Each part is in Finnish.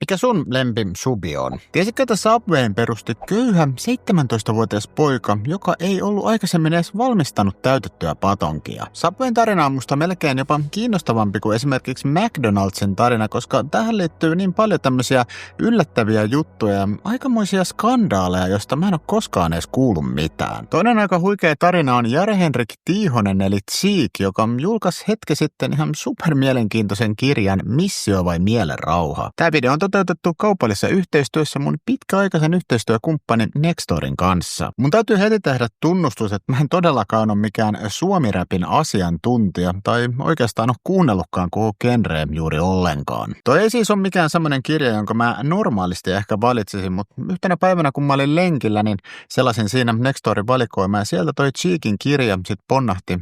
Mikä sun lempi subi on? Tiesitkö, että Subwayn perusti köyhä 17-vuotias poika, joka ei ollut aikaisemmin edes valmistanut täytettyä patonkia? Subwayn tarina on musta melkein jopa kiinnostavampi kuin esimerkiksi McDonald'sin tarina, koska tähän liittyy niin paljon tämmöisiä yllättäviä juttuja ja aikamoisia skandaaleja, joista mä en ole koskaan edes kuullut mitään. Toinen aika huikea tarina on Jare-Henrik Tiihonen eli Cheek, joka julkaisi hetki sitten ihan supermielenkiintoisen kirjan Missio vai mielen rauha. Tämä video on toteutettu kaupallisessa yhteistyössä mun pitkäaikaisen yhteistyökumppani Nextorin kanssa. Mun täytyy heti tehdä tunnustus, että mä en todellakaan ole mikään suomiräpin asiantuntija tai oikeastaan ole kuunnellutkaan koko genreä juuri ollenkaan. Toi ei siis ole mikään semmoinen kirja, jonka mä normaalisti ehkä valitsisin, mutta yhtenä päivänä kun mä olin lenkillä, niin sellaisin siinä Nextorin valikoimaan ja sieltä toi Cheekin kirja sit ponnahti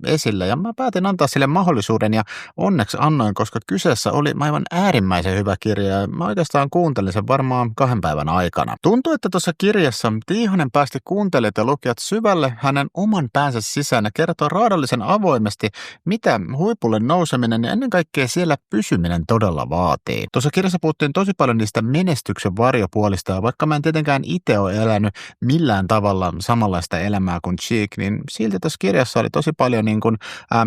esille ja mä päätin antaa sille mahdollisuuden ja onneksi annoin, koska kyseessä oli aivan äärimmäisen hyvä kirja ja mä oikeastaan kuuntelin sen varmaan 2 päivän aikana. Tuntuu, että tuossa kirjassa Tiihonen päästi kuuntelijat ja lukijat syvälle hänen oman päänsä sisään ja kertoo raadollisen avoimesti, mitä huipulle nouseminen ja ennen kaikkea siellä pysyminen todella vaatii. Tuossa kirjassa puhuttiin tosi paljon niistä menestyksen varjopuolista ja vaikka mä en tietenkään itse ole elänyt millään tavalla samanlaista elämää kuin Cheek, niin silti tuossa kirjassa oli tosi paljon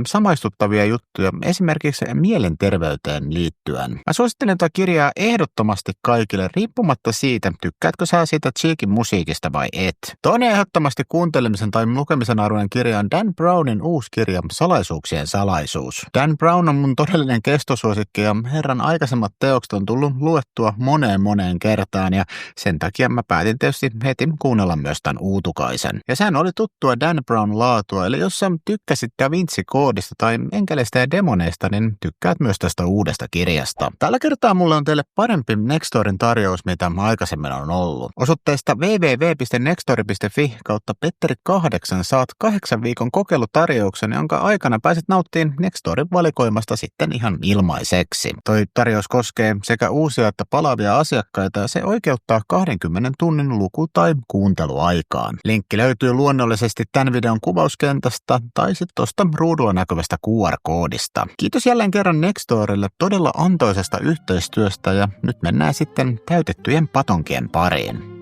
samaistuttavia juttuja esimerkiksi mielenterveyteen liittyen. Mä suosittelen tätä kirjaa ehdottomasti kaikille, riippumatta siitä, tykkäätkö sä siitä Cheekin musiikista vai et. Toinen ehdottomasti kuuntelemisen tai lukemisen arvoinen kirja on Dan Brownin uusi kirja Salaisuuksien salaisuus. Dan Brown on mun todellinen kestosuosikki ja herran aikaisemmat teokset on tullut luettua moneen kertaan ja sen takia mä päätin tietysti heti kuunnella myös tämän uutukaisen. Ja sehän oli tuttua Dan Brown laatua, eli jos sä tykkäsit Da Vinci-koodista tai enkeleistä ja demoneista, niin tykkäät myös tästä uudesta kirjasta. Tällä kertaa mulle on teille parempi Nextorin tarjous, mitä aikaisemmin on ollut. Osoitteesta www.nextori.fi/Petteri8 saat 8 viikon kokeilutarjouksen, jonka aikana pääset nauttiin Nextorin valikoimasta sitten ihan ilmaiseksi. Toi tarjous koskee sekä uusia että palaavia asiakkaita ja se oikeuttaa 20 tunnin luku- tai kuunteluaikaan. Linkki löytyy luonnollisesti tämän videon kuvauskentästä tai sitten tuosta ruudulla näkyvästä QR-koodista. Kiitos jälleen kerran Nextorille todella antoisesta yhteistyöstä ja nyt mennään sitten täytettyjen patonkien pariin.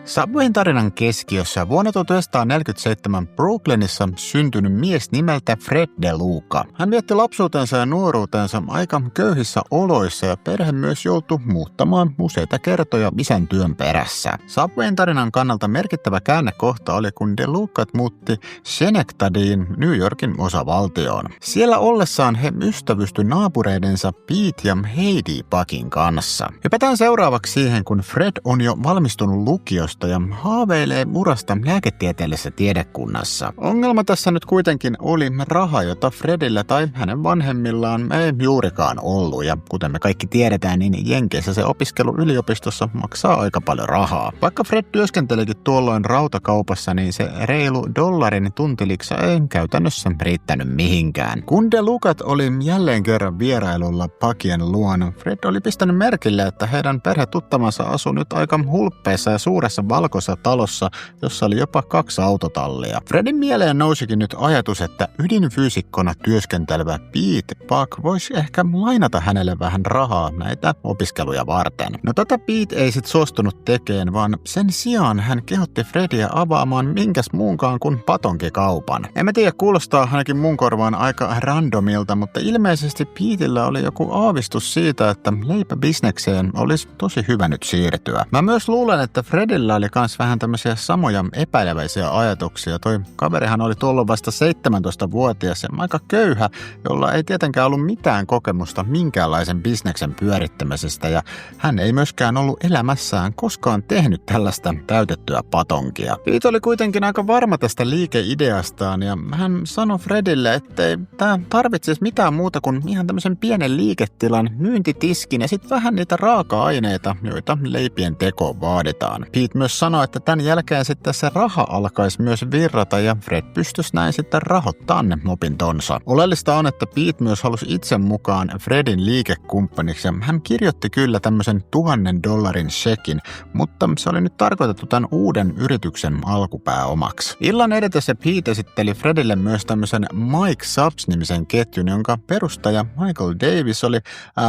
Subwayn tarinan keskiössä vuonna 1947 Brooklynissa syntynyt mies nimeltä Fred DeLuca. Hän vietti lapsuutensa ja nuoruutensa aika köyhissä oloissa ja perhe myös joutui muuttamaan useita kertoja isän työn perässä. Subwayn tarinan kannalta merkittävä käännekohta oli, kun DeLucat muutti Schenectadyin New Yorkin osavaltioon. Siellä ollessaan he ystävystyi naapureidensa Pete ja Heidi Buckin kanssa. Hypätään seuraavaksi siihen, kun Fred on jo valmistunut lukiosta ja haaveilee urasta lääketieteellisessä tiedekunnassa. Ongelma tässä nyt kuitenkin oli raha, jota Fredillä tai hänen vanhemmillaan ei juurikaan ollut. Ja kuten me kaikki tiedetään, niin Jenkeissä se opiskelu yliopistossa maksaa aika paljon rahaa. Vaikka Fred työskentelikin tuolloin rautakaupassa, niin se reilu $1 tuntiliksa ei käytännössä riittänyt mihinkään. Kun DeLucat oli jälleen kerran vierailulla Buckien luona, Fred oli pistänyt merkille, että heidän perhetuttavansa asui nyt aika hulppeissa ja suuressa valkoisessa talossa, jossa oli jopa 2 autotallia. Fredin mieleen nousikin nyt ajatus, että ydinfyysikkona työskentelevä Pete Buck voisi ehkä lainata hänelle vähän rahaa näitä opiskeluja varten. No tätä Pete ei sit suostunut tekemään, vaan sen sijaan hän kehotti Fredia avaamaan minkäs muunkaan kuin patonkikaupan. En mä tiedä, kuulostaa ainakin mun korvaan aika randomilta, mutta ilmeisesti Petellä oli joku aavistus siitä, että leipäbisnekseen olisi tosi hyvä nyt siirtyä. Mä myös luulen, että Fredillä oli kans vähän tämmöisiä samoja epäileväisiä ajatuksia. Toi kaverihan oli tuolloin vasta 17-vuotias ja aika köyhä, jolla ei tietenkään ollut mitään kokemusta minkäänlaisen bisneksen pyörittämisestä ja hän ei myöskään ollut elämässään koskaan tehnyt tällaista täytettyä patonkia. Pete oli kuitenkin aika varma tästä liikeideastaan ja hän sanoi Fredille, ettei tää tarvitsisi mitään muuta kuin ihan tämmöisen pienen liiketilan, myyntitiskin ja sitten vähän niitä raaka-aineita, joita leipien tekoon vaaditaan. Pete myös sanoi, että tämän jälkeen sitten se raha alkaisi myös virrata ja Fred pystyisi näin sitten rahoittamaan ne opintonsa. Oleellista on, että Pete myös halusi itse mukaan Fredin liikekumppaniksi ja hän kirjoitti kyllä tämmöisen $1,000 shekin, mutta se oli nyt tarkoitettu tämän uuden yrityksen alkupääomaksi. Illan edetessä Pete esitteli Fredille myös tämmöisen Mike Subs-nimisen ketjun, jonka perustaja Michael Davis oli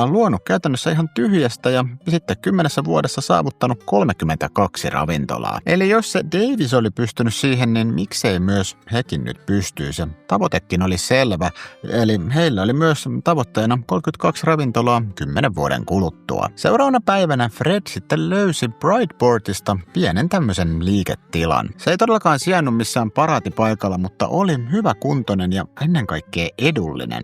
luonut käytännössä ihan tyhjästä ja sitten 10 vuodessa saavuttanut 32 ravintolaa. Eli jos se Davis oli pystynyt siihen, niin miksei myös hekin nyt pystyisi. Tavoitekin oli selvä, eli heillä oli myös tavoitteena 32 ravintolaa 10 vuoden kuluttua. Seuraavana päivänä Fred sitten löysi Bridportista pienen tämmöisen liiketilan. Se ei todellakaan sijainnut missään paraatipaikalla, mutta oli hyväkuntoinen ja ennen kaikkea edullinen.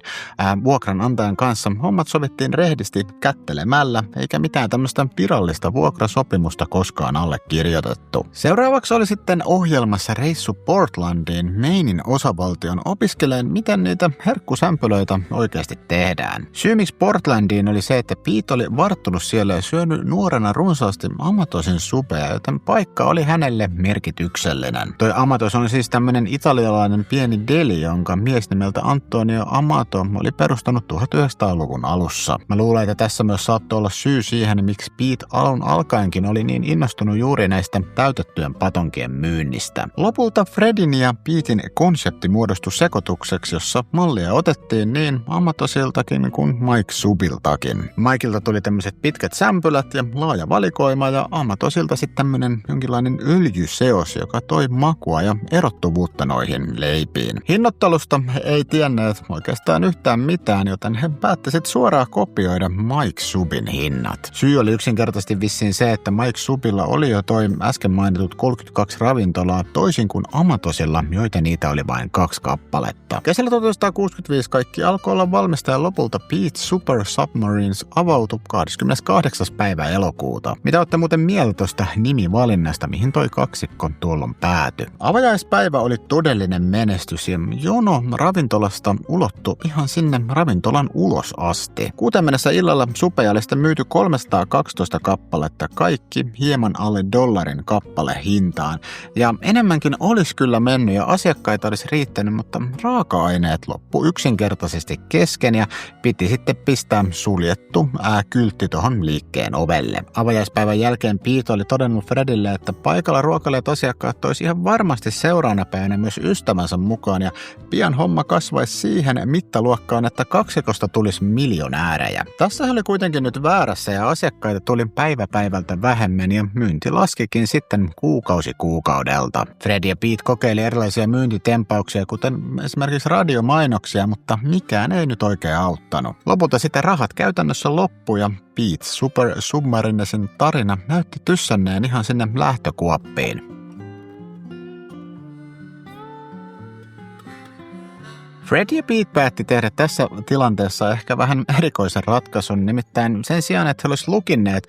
Vuokranantajan kanssa hommat sovittiin rehdisti kättelemällä, eikä mitään tämmöistä virallista vuokrasopimusta koskaan allekirjoitettu. Seuraavaksi oli sitten ohjelmassa reissu Portlandiin, Mainin osavaltion, opiskeleen, miten niitä herkkusämpylöitä oikeasti tehdään. Syy miksi Portlandiin oli se, että Pete oli varttunut siellä ja syönyt nuorena runsaasti Amatosin supea, joten paikka oli hänelle merkityksellinen. Toi Amatos on siis tämmöinen italialainen pieni deli, jonka mies nimeltä Antonio Amato oli perustanut 1900-luvun alussa. Mä luulen, että tässä myös saattoi olla syy siihen, miksi Pete alun alkaenkin oli niin innostunut juuri näistä täytettyjen patonkien myynnistä. Lopulta Fredin ja Petein konsepti muodostui sekoitukseksi, jossa mallia otettiin niin Amatosiltakin kuin Mike Subiltakin. Mikeilta tuli tämmöiset pitkät sämpylät ja laaja valikoima ja Amatosilta sitten tämmöinen jonkinlainen öljyseos, joka toi makua ja erottuvuutta noihin leipiin. Hinnoittelusta he ei tienneet oikeastaan yhtään mitään, joten he päättivät suoraan kopioida Mike Subin hinnat. Syy oli yksinkertaisesti vissiin se, että Mike Subilla oli jo toi äsken mainitut 32 ravintolaa toisin kuin Amatosilla, joita niitä oli vain 2 kappaletta. Kesällä 1965 kaikki alkoi olla valmista ja lopulta Pete Super Submarines avautui 28. päivä elokuuta. Mitä olette muuten mieltä tuosta nimivalinnasta, mihin toi kaksikko tuolloin päätyi? Avajaispäivä oli todellinen menestys ja jono ravintolasta ulottui ihan sinne ravintolan ulos asti. 6 mennessä illalla supeja oli sitten myyty 312 kappaletta, kaikki hieman alle $1 kappale hintaan. Ja enemmänkin olisi kyllä mennyt ja asiakkaita olisi riittänyt, mutta raaka-aineet loppu yksinkertaisesti kesken ja piti sitten pistää suljettu kyltti tuohon liikkeen ovelle. Avajaispäivän jälkeen Pete oli todennut Fredille, että paikalla ruokailleet asiakkaat toisi ihan varmasti seuraavana päivänä myös ystävänsä mukaan ja pian homma kasvaisi siihen mittaluokkaan, että kaksikosta tulisi miljonäärejä. Tässä oli kuitenkin nyt väärässä ja asiakkaita tuli päivä päivältä vähemmän ja myynti laskikin sitten kuukausi kuukaudelta. Fred ja Pete kokeili erilaisia myyntitempauksia, kuten esimerkiksi radiomainoksia, mutta mikään ei nyt oikein auttanut. Lopulta sitten rahat käytännössä loppui ja Pete Super Submarinesin tarina näytti tyssäneen ihan sinne lähtökuoppiin. Fred ja Pete päätti tehdä tässä tilanteessa ehkä vähän erikoisen ratkaisun, nimittäin sen sijaan, että he olisivat lukinneet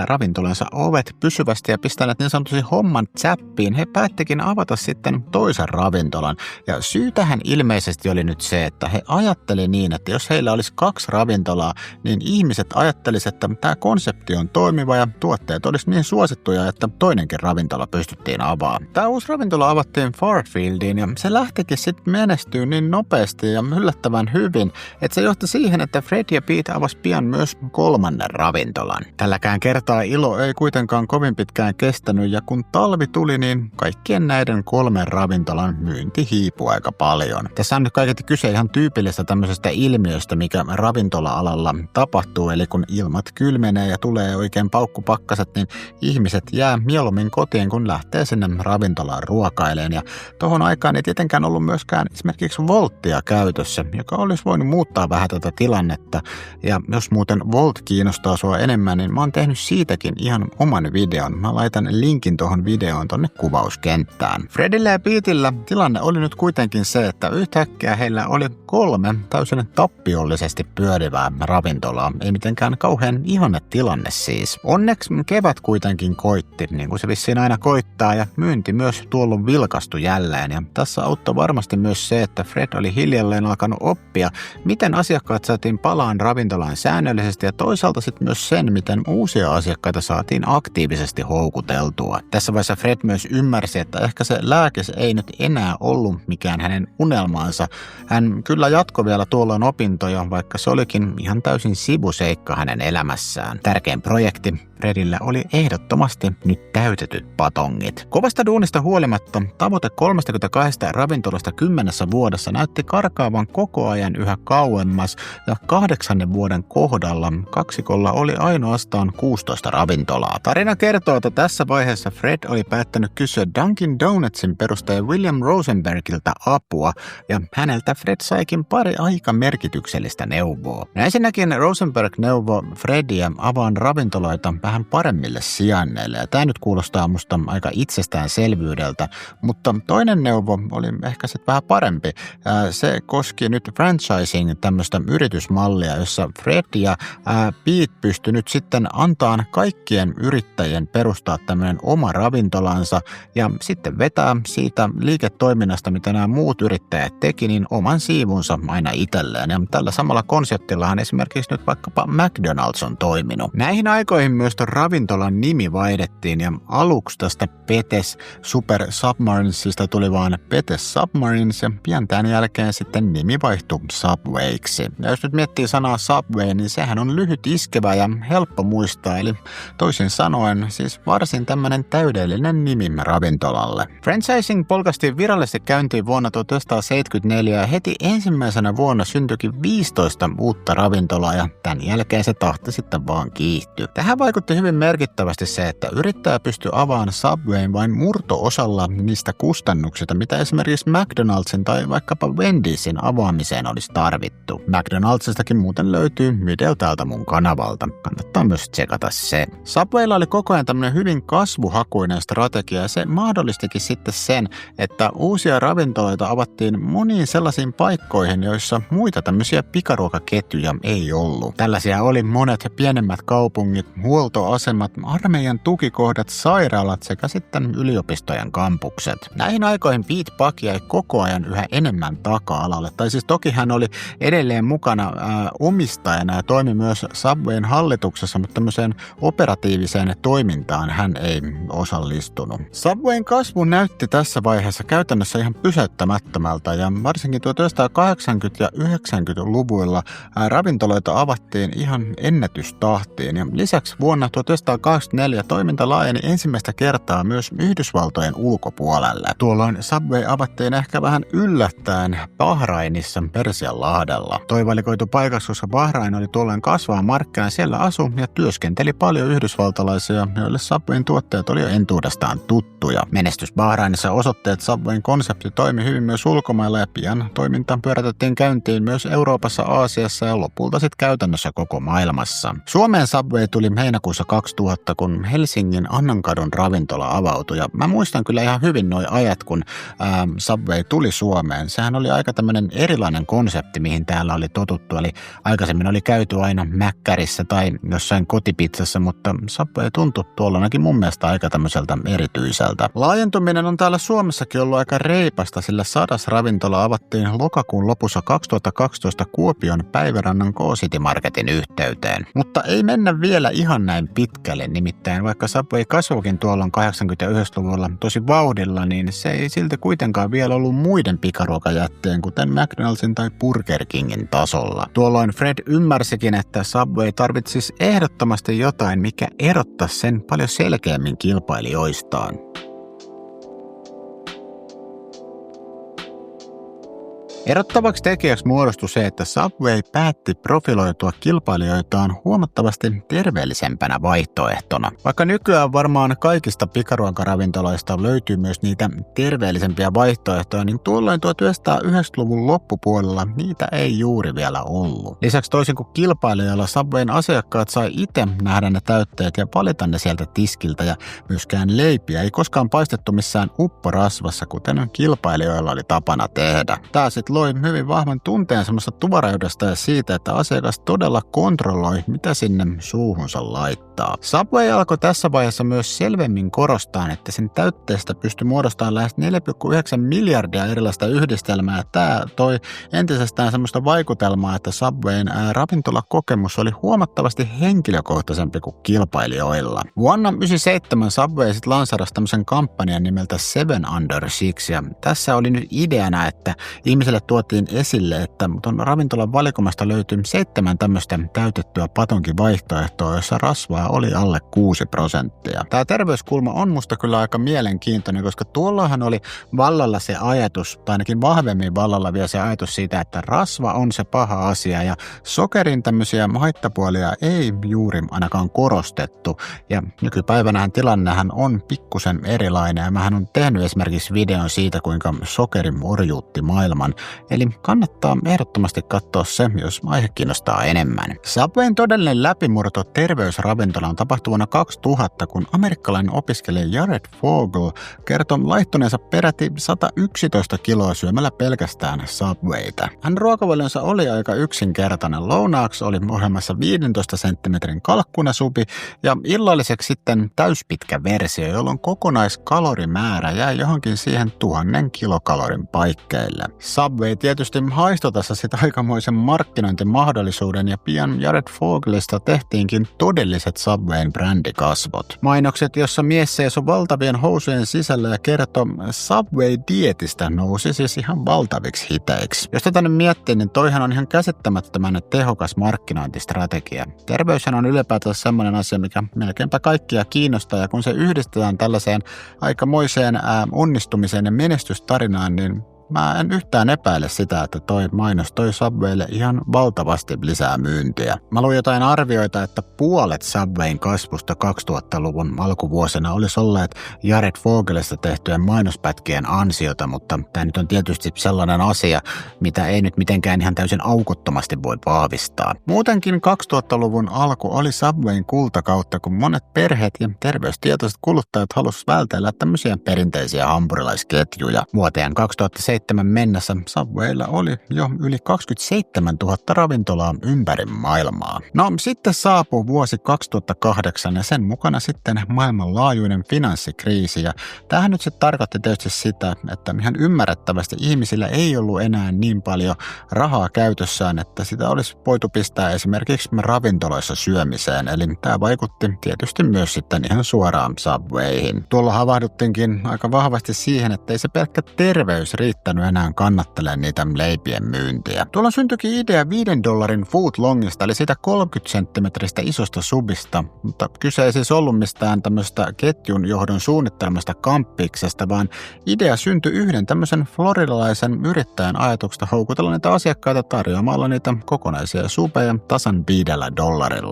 ravintolansa ovet pysyvästi ja pistäneet niin sanotusti homman zappiin, he päättikin avata sitten toisen ravintolan. Ja syy tähän ilmeisesti oli nyt se, että he ajatteli niin, että jos heillä olisi 2 ravintolaa, niin ihmiset ajattelisivat, että tämä konsepti on toimiva ja tuotteet olisi niin suosittuja, että toinenkin ravintola pystyttiin avaamaan. Tämä uusi ravintola avattiin Farfieldiin ja se lähtikin sitten menestyä niin nopeasti ja yllättävän hyvin, että se johti siihen, että Fred ja Pete avasi pian myös 3. ravintolan. Tälläkään kertaa ilo ei kuitenkaan kovin pitkään kestänyt ja kun talvi tuli, niin kaikkien näiden 3 ravintolan myynti hiipui aika paljon. Tässä on nyt kaiketi kyse ihan tyypillistä tämmöisestä ilmiöstä, mikä ravintola-alalla tapahtuu, eli kun ilmat kylmenee ja tulee oikein paukkupakkaset, niin ihmiset jää mieluummin kotiin, kun lähtee sinne ravintolaan ruokailemaan. Ja tohon aikaan ei tietenkään ollut myöskään esimerkiksi Woltia käytössä, joka olisi voinut muuttaa vähän tätä tilannetta. Ja jos muuten Wolt kiinnostaa sua enemmän, niin mä oon tehnyt siitäkin ihan oman videon. Mä laitan linkin tuohon videoon tonne kuvauskenttään. Fredillä ja Petellä tilanne oli nyt kuitenkin se, että yhtäkkiä heillä oli 3 täysin tappiollisesti pyörivää ravintolaa. Ei mitenkään kauhean ihanne tilanne siis. Onneksi kevät kuitenkin koitti, niin kuin se vissiin aina koittaa, ja myynti myös tuolloin vilkastui jälleen. Ja tässä auttoi varmasti myös se, että Fred oli hiljalleen alkanut oppia, miten asiakkaat saatiin palaan ravintolaan säännöllisesti ja toisaalta sitten myös sen, miten uusia asiakkaita saatiin aktiivisesti houkuteltua. Tässä vaiheessa Fred myös ymmärsi, että ehkä se lääke ei nyt enää ollut mikään hänen unelmaansa. Hän kyllä jatkoi vielä tuolloin opintoja, vaikka se olikin ihan täysin sivuseikka hänen elämässään. Tärkein projekti Fredillä oli ehdottomasti nyt täytetyt patongit. Kovasta duunista huolimatta tavoite 32 ravintolasta 10 vuodessa näytti karkaavan koko ajan yhä kauemmas ja 8 vuoden kohdalla kaksikolla oli ainoastaan 16 ravintolaa. Tarina kertoo, että tässä vaiheessa Fred oli päättänyt kysyä Dunkin Donutsin perustaja William Rosenbergiltä apua ja häneltä Fred saikin pari aika merkityksellistä neuvoa. Ensinnäkin Rosenberg neuvoi Fredia avaan ravintoloita vähän paremmille sijainneille ja tämä nyt kuulostaa musta aika itsestäänselvyydeltä, mutta toinen neuvo oli ehkä sitten vähän parempi. Se koski nyt franchising tämmöistä yritysmallia, jossa Fred ja Pete pystyi nyt sitten antaan kaikkien yrittäjien perustaa tämmöinen oma ravintolansa ja sitten vetää siitä liiketoiminnasta, mitä nämä muut yrittäjät teki, niin oman siivunsa aina itselleen. Ja tällä samalla konseptillahan esimerkiksi nyt vaikkapa McDonald's on toiminut. Näihin aikoihin myös ravintolan nimi vaihdettiin ja aluksi tästä Petes Super Submarinesista tuli vaan Petes Submarines ja pian tämän jälkeen sitten nimi vaihtui Subwayksi. Ja jos nyt miettii sanaa Subway, niin sehän on lyhyt, iskevä ja helppo muistaa, eli toisin sanoen siis varsin tämmöinen täydellinen nimi ravintolalle. Franchising polkastiin virallisesti käyntiin vuonna 1974 ja heti ensimmäisenä vuonna syntyikin 15 uutta ravintolaa ja tämän jälkeen se tahti sitten vaan kiihtyi. Tähän vaikutti hyvin merkittävästi se, että yrittäjä pystyi avaamaan Subwayn vain murto-osalla niistä kustannuksista, mitä esimerkiksi McDonald'sin tai vaikkapa Wendysin avaamiseen olisi tarvittu. McDonald'sistakin muuten löytyy video täältä mun kanavalta. Kannattaa myös tsekata se. Subwaylla oli koko ajan tämmöinen hyvin kasvuhakuinen strategia ja se mahdollistikin sitten sen, että uusia ravintoloita avattiin moniin sellaisiin paikkoihin, joissa muita tämmöisiä pikaruokaketjuja ei ollut. Tällaisia oli monet pienemmät kaupungit, huoltoasemat, armeijan tukikohdat, sairaalat sekä sitten yliopistojen kampukset. Näihin aikoihin Pete Buck jäi koko ajan yhä enemmän taka-alalle. Tai siis toki hän oli edelleen mukana omistajana ja toimi myös Subwayn hallituksessa, mutta tämmöiseen operatiiviseen toimintaan hän ei osallistunut. Subwayn kasvu näytti tässä vaiheessa käytännössä ihan pysäyttämättömältä ja varsinkin 1980- ja 90-luvuilla ravintoloita avattiin ihan ennätystahtiin ja lisäksi vuonna 1984 toiminta laajeni ensimmäistä kertaa myös Yhdysvaltojen ulkopuolelle. Tuolloin Subway avattiin ehkä vähän yllättäen Bahrainissa Persianlahdella. Toi valikoitu paikaksi, koska Bahrain oli tuolloin kasvava markkina, siellä asui ja työskenteli paljon yhdysvaltalaisia, joille Subwayn tuotteet oli jo entuudestaan tuttuja. Menestys Bahrainissa osoitti, että Subwayn konsepti toimi hyvin myös ulkomailla ja pian toiminta pyörätettiin käyntiin myös Euroopassa, Aasiassa ja lopulta sitten käytännössä koko maailmassa. Suomeen Subway tuli heinäkuussa 2000, kun Helsingin Annankadun ravintola avautui ja mä muistan kyllä ihan hyvin nuo ajat, kun Subway tuli Suomeen. Sehän oli aika tämmöinen erilainen konsepti, mihin täällä oli totuttu, eli aikaisemmin oli käyty aina Mäkkärissä tai jossain kotipizzassa, mutta Subway tuntui tuollanakin mun mielestä aika tämmöiseltä erityiseltä. Laajentuminen on täällä Suomessakin ollut aika reipasta, sillä 100 ravintola avattiin lokakuun lopussa 2012 Kuopion Päivärannan K-City Marketin yhteyteen. Mutta ei mennä vielä ihan näin pitkälle, nimittäin vaikka Subway kasvoikin tuolloin 89-luvulla tosi vauhdilla, niin se ei silti kuitenkaan vielä ollut muiden pikaruokajätteen, kuten McDonald'sin tai Burger Kingin tasolla. Tuolloin Fred ymmärsikin, että Subway tarvitsisi ehdottomasti jotain, mikä erottaisi sen paljon selkeämmin kilpailijoistaan. Erottavaksi tekijäksi muodostui se, että Subway päätti profiloitua kilpailijoitaan huomattavasti terveellisempänä vaihtoehtona. Vaikka nykyään varmaan kaikista pikaruokaravintoloista löytyy myös niitä terveellisempiä vaihtoehtoja, niin tuolloin 1990-luvun loppupuolella niitä ei juuri vielä ollut. Lisäksi toisin kuin kilpailijoilla, Subwayn asiakkaat sai itse nähdä ne täytteet ja valita ne sieltä tiskiltä ja myöskään leipiä ei koskaan paistettu missään upporasvassa, kuten kilpailijoilla oli tapana tehdä. Tämä sitten loi hyvin vahvan tunteen semmoista tuoreudesta ja siitä, että asiakas todella kontrolloi, mitä sinne suuhunsa laittaa. Subway alkoi tässä vaiheessa myös selvemmin korostaa, että sen täytteestä pystyi muodostamaan lähes 4,9 miljardia erilaista yhdistelmää. Ja tämä toi entisestään semmoista vaikutelmaa, että Subwayn ravintolakokemus oli huomattavasti henkilökohtaisempi kuin kilpailijoilla. Vuonna 1997 Subway sitten lanseerasi tämmöisen kampanjan nimeltä 7 Under 6, ja tässä oli nyt ideana, että ihmisille tuotiin esille, että tuon ravintolan valikumasta löytyi 7 tämmöistä täytettyä patonkivaihtoehtoa, jossa rasvaa oli alle 6%. Tämä terveyskulma on musta kyllä aika mielenkiintoinen, koska tuollahan oli vallalla se ajatus, tai ainakin vahvemmin vallalla vielä se ajatus siitä, että rasva on se paha asia ja sokerin tämmöisiä haittapuolia ei juuri ainakaan korostettu. Ja nykypäivänähän tilannehän on pikkusen erilainen ja mähän on tehnyt esimerkiksi videon siitä, kuinka sokeri orjuutti maailman. Eli kannattaa ehdottomasti katsoa se, jos aihe kiinnostaa enemmän. Subwayn todellinen läpimurto terveysravintolaan tapahtui vuonna 2000, kun amerikkalainen opiskelija Jared Fogle kertoi laihtuneensa peräti 111 kiloa syömällä pelkästään Subwayta. Hän ruokavalionsa oli aika yksinkertainen. Lounaaksi oli ohjelmassa 15 senttimetrin kalkkunasupi ja illalliseksi sitten täyspitkä versio, jolloin kokonaiskalorimäärä jäi johonkin siihen 1000 kilokalorin paikkeille. Subway tietysti haistoi tässä sitä aikamoisen markkinointimahdollisuuden ja pian Jared Foglesta tehtiinkin todelliset Subwayn brändikasvot. Mainokset, jossa mies seisoi valtavien housujen sisällä ja kertoi Subway-dietistä, nousi siis ihan valtaviksi hiteiksi. Jos tätä nyt miettii, niin toihan on ihan käsittämättömän tehokas markkinointistrategia. Terveyshän on ylipäätään sellainen asia, mikä melkeinpä kaikkia kiinnostaa, ja kun se yhdistetään tällaiseen aikamoiseen onnistumiseen ja menestystarinaan, niin mä en yhtään epäile sitä, että toi mainos toi Subwaylle ihan valtavasti lisää myyntiä. Mä luin jotain arvioita, että puolet Subwayn kasvusta 2000-luvun alkuvuosina olisi olleet Jared Fogelesta tehtyjen mainospätkien ansiota, mutta tämä nyt on tietysti sellainen asia, mitä ei nyt mitenkään ihan täysin aukottomasti voi vahvistaa. Muutenkin 2000-luvun alku oli Subwayn kultakautta, kun monet perheet ja terveystietoiset kuluttajat halusivat vältellä tämmöisiä perinteisiä hampurilaisketjuja. Vuoteen 2007 mennessä Subwaylla oli jo yli 27 000 ravintolaa ympäri maailmaa. No sitten saapui vuosi 2008 ja sen mukana sitten maailmanlaajuinen finanssikriisi. Ja tämähän nyt sitten tarkoitti tietysti sitä, että ihan ymmärrettävästi ihmisillä ei ollut enää niin paljon rahaa käytössään, että sitä olisi voitu pistää esimerkiksi ravintoloissa syömiseen. Eli tämä vaikutti tietysti myös sitten ihan suoraan Subwayhin. Tuolla havahduttiinkin aika vahvasti siihen, että ei se pelkkä terveys riittänyt enää kannattele niitä leipien myyntiä. Tuolla syntyikin idea $5 footlongista, eli siitä 30 senttimetristä isosta subista, mutta kyse ei siis ollut mistään tämmöistä ketjun johdon suunnittelemasta kamppiksesta, vaan idea syntyi yhden tämmöisen floridalaisen yrittäjän ajatuksesta houkutella niitä asiakkaita tarjoamalla niitä kokonaisia subeja tasan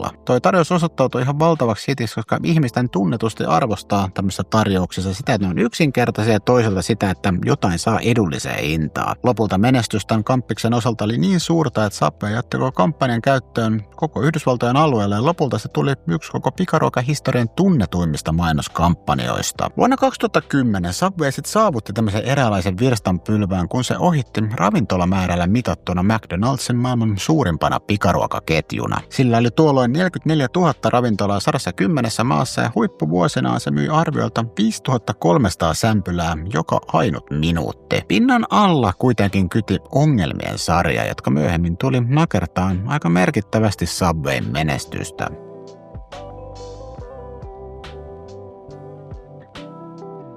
$5. Toi tarjous osoittautui ihan valtavaksi hitiksi, koska ihmisten tunnetusti arvostaa tämmöisissä tarjouksissa sitä, että ne on yksinkertaisia ja toisaalta sitä, että jotain saa edulliseen hintaa. Lopulta menestys tämän kamppiksen osalta oli niin suurta, että Subway jätti kampanjan käyttöön koko Yhdysvaltojen alueelle ja lopulta se tuli yksi koko pikaruokahistorian tunnetuimmista mainoskampanjoista. Vuonna 2010 Subway sitten saavutti tämmöisen eräänlaisen virstanpylvään, kun se ohitti ravintolamäärällä mitattuna McDonald'sin maailman suurimpana pikaruokaketjuna. Sillä oli tuolloin 44 000 ravintolaa 110 maassa ja huippuvuosinaan se myi arviolta 5300 sämpylää joka ainut minuutti. Pinnan alla kuitenkin kyti ongelmien sarja, jotka myöhemmin tuli nakertaan aika merkittävästi Subwayn menestystä.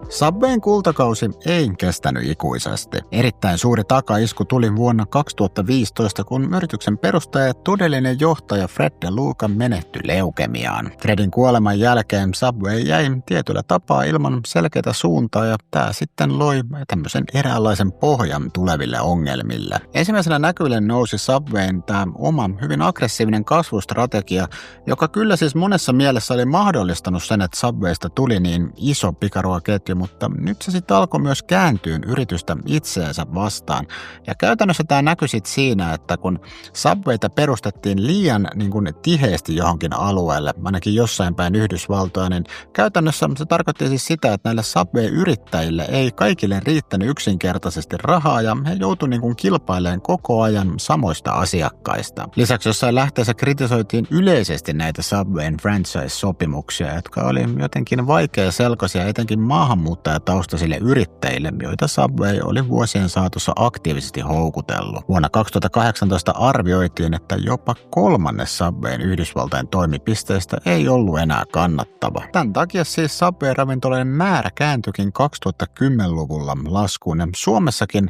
Subwayn kultakausi ei kestänyt ikuisesti. Erittäin suuri takaisku tuli vuonna 2015, kun yrityksen perustaja ja todellinen johtaja Fred DeLuca menehtyi leukemiaan. Fredin kuoleman jälkeen Subway jäi tietyllä tapaa ilman selkeää suuntaa ja tämä sitten loi tämmöisen eräänlaisen pohjan tuleville ongelmille. Ensimmäisenä näkyville nousi Subwayn tämä oma hyvin aggressiivinen kasvustrategia, joka kyllä siis monessa mielessä oli mahdollistanut sen, että Subwaysta tuli niin iso pikaruokaketju, mutta mutta nyt se sitten alkoi myös kääntyä yritystä itseensä vastaan. Ja käytännössä tämä näkyi sitten siinä, että kun Subwayta perustettiin liian tiheesti johonkin alueelle, ainakin jossain päin Yhdysvaltoja, niin käytännössä se tarkoitti siis sitä, että näille Subway-yrittäjille ei kaikille riittänyt yksinkertaisesti rahaa ja he joutuivat kilpailemaan koko ajan samoista asiakkaista. Lisäksi jossain lähteessä kritisoitiin yleisesti näitä Subwayn franchise-sopimuksia, jotka oli jotenkin vaikeaselkoisia etenkin maahanmuuttajataustaisille yrittäjille, joita Subway oli vuosien saatossa aktiivisesti houkutellut. Vuonna 2018 arvioitiin, että jopa 1/3 Subwayn Yhdysvaltain toimipisteistä ei ollut enää kannattava. Tämän takia siis Subway-ravintoloiden määrä kääntyikin 2010-luvulla laskuun. Ja Suomessakin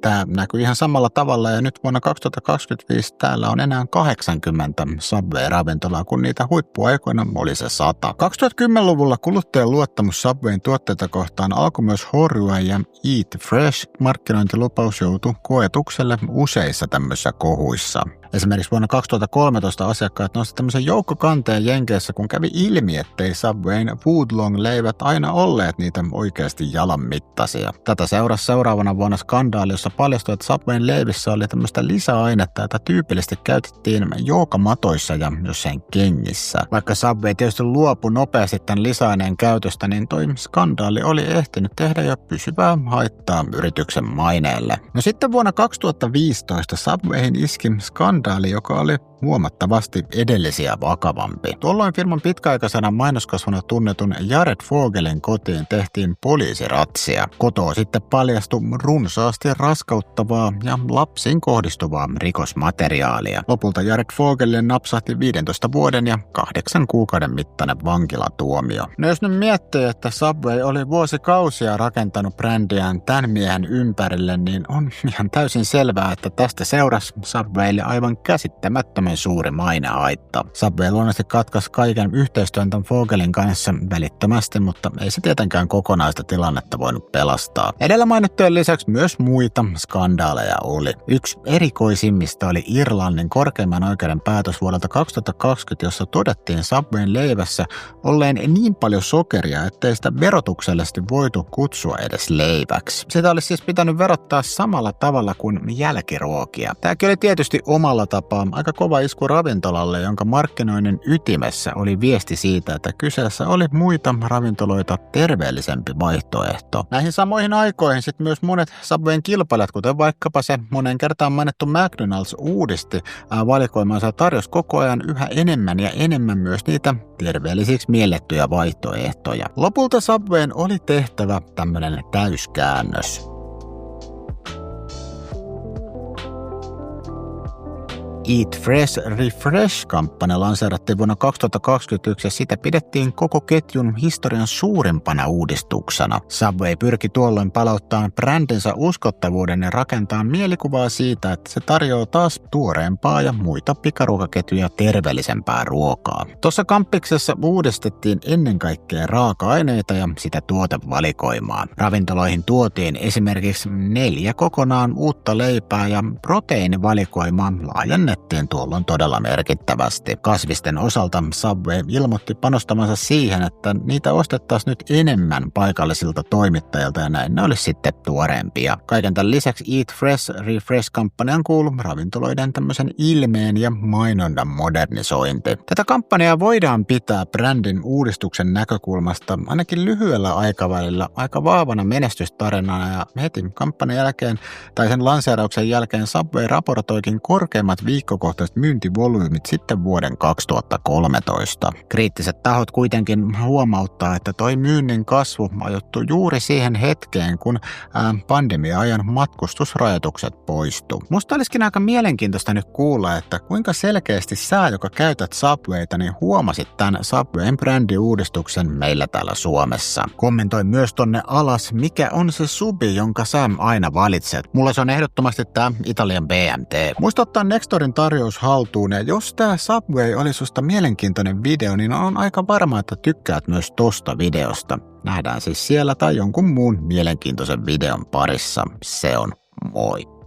tämä näkyy ihan samalla tavalla ja nyt vuonna 2025 täällä on enää 80 Subway-ravintolaa, kun niitä huippuaikoina oli se 100. 2010-luvulla kuluttajan luottamus Subwayn tuotteita kohtaan alkoi myös horjua ja Eat Fresh -markkinointilupaus joutui koetukselle useissa tämmöisissä kohuissa. Esimerkiksi vuonna 2013 asiakkaat nostivat tämmöisen joukkokanteen Jenkeissä, kun kävi ilmi, ettei Subwayn footlong-leivät aina olleet niitä oikeasti jalan mittaisia. Tätä seurasi seuraavana vuonna skandaali, jossa paljastui, että Subwayn leivissä oli tämmöistä lisäainetta, jota tyypillisesti käytettiin joogamatoissa ja jossain kengissä. Vaikka Subway tietysti luopui nopeasti tämän lisäaineen käytöstä, niin toi skandaali oli ehtinyt tehdä jo pysyvää haittaa yrityksen maineelle. No sitten vuonna 2015 Subwayhin iski skandaali, joka oli huomattavasti edellisiä vakavampi. Tuolloin firman pitkäaikaisena mainoskasvuna tunnetun Jared Fogelin kotiin tehtiin poliisiratsia. Kotoa sitten paljastui runsaasti raskauttavaa ja lapsiin kohdistuvaa rikosmateriaalia. Lopulta Jared Fogelille napsahti 15 vuoden ja 8 kuukauden mittainen vankilatuomio. No jos nyt miettii, että Subway oli vuosikausia rakentanut brändiään tämän miehen ympärille, niin on ihan täysin selvää, että tästä seurasi Subwaylle aivan käsittämättömän suuri mainehaitta. Subway luonnollisesti katkaisi kaiken yhteistyön tämän Fogelin kanssa välittömästi, mutta ei se tietenkään kokonaista tilannetta voinut pelastaa. Edellä mainittujen lisäksi myös muita skandaaleja oli. Yksi erikoisimmista oli Irlannin korkeimman oikeuden päätös vuodelta 2020, jossa todettiin Subwayn leivässä olleen niin paljon sokeria, ettei sitä verotuksellisesti voitu kutsua edes leiväksi. Sitä olisi siis pitänyt verottaa samalla tavalla kuin jälkiruokia. Tämäkin oli tietysti omalla tapaa aika kova isku ravintolalle, jonka markkinoinnin ytimessä oli viesti siitä, että kyseessä oli muita ravintoloita terveellisempi vaihtoehto. Näihin samoihin aikoihin sitten myös monet Subwayn kilpailijat, kuten vaikkapa se monen kertaan mainittu McDonald's, uudisti valikoimansa ja tarjosi koko ajan yhä enemmän ja enemmän myös niitä terveellisiksi miellettyjä vaihtoehtoja. Lopulta Subwayn oli tehtävä tämmöinen täyskäännös. Eat Fresh Refresh-kampanja lanseerattiin vuonna 2021 ja sitä pidettiin koko ketjun historian suurimpana uudistuksena. Subway pyrki tuolloin palauttamaan brändinsä uskottavuuden ja rakentamaan mielikuvaa siitä, että se tarjoaa taas tuoreempaa ja muita pikaruokaketjuja terveellisempää ruokaa. Tuossa kampiksessa uudistettiin ennen kaikkea raaka-aineita ja sitä tuotevalikoimaa. Ravintoloihin tuotiin esimerkiksi 4 kokonaan uutta leipää ja proteiinivalikoimaa laajennettiin tuolloin todella merkittävästi. Kasvisten osalta Subway ilmoitti panostamansa siihen, että niitä ostettaisiin nyt enemmän paikallisilta toimittajilta ja näin ne olisi sitten tuoreempia. Kaiken tämän lisäksi Eat Fresh Refresh-kampanjan kuului ravintoloiden tämmöisen ilmeen ja mainonnan modernisointi. Tätä kampanjaa voidaan pitää brändin uudistuksen näkökulmasta ainakin lyhyellä aikavälillä aika vahvana menestystarinana ja heti kampanjan jälkeen tai sen lanseerauksen jälkeen Subway raportoikin korkeimmat viikkokohtaiset myyntivolyymit sitten vuoden 2013. Kriittiset tahot kuitenkin huomauttaa, että toi myynnin kasvu ajoittui juuri siihen hetkeen, kun pandemia-ajan matkustusrajoitukset poistu. Musta olisikin aika mielenkiintoista nyt kuulla, että kuinka selkeästi sä, joka käytät Subwayta, niin huomasit tämän Subwayn brändiuudistuksen meillä täällä Suomessa. Kommentoi myös tonne alas, mikä on se subi, jonka sä aina valitset. Mulla se on ehdottomasti tää Italian BMT. Muista ottaa Nextorin tarjous haltuun, ja jos tää Subway oli susta mielenkiintoinen video, niin on aika varma, että tykkäät myös tosta videosta. Nähdään siis siellä tai jonkun muun mielenkiintoisen videon parissa. Se on moi!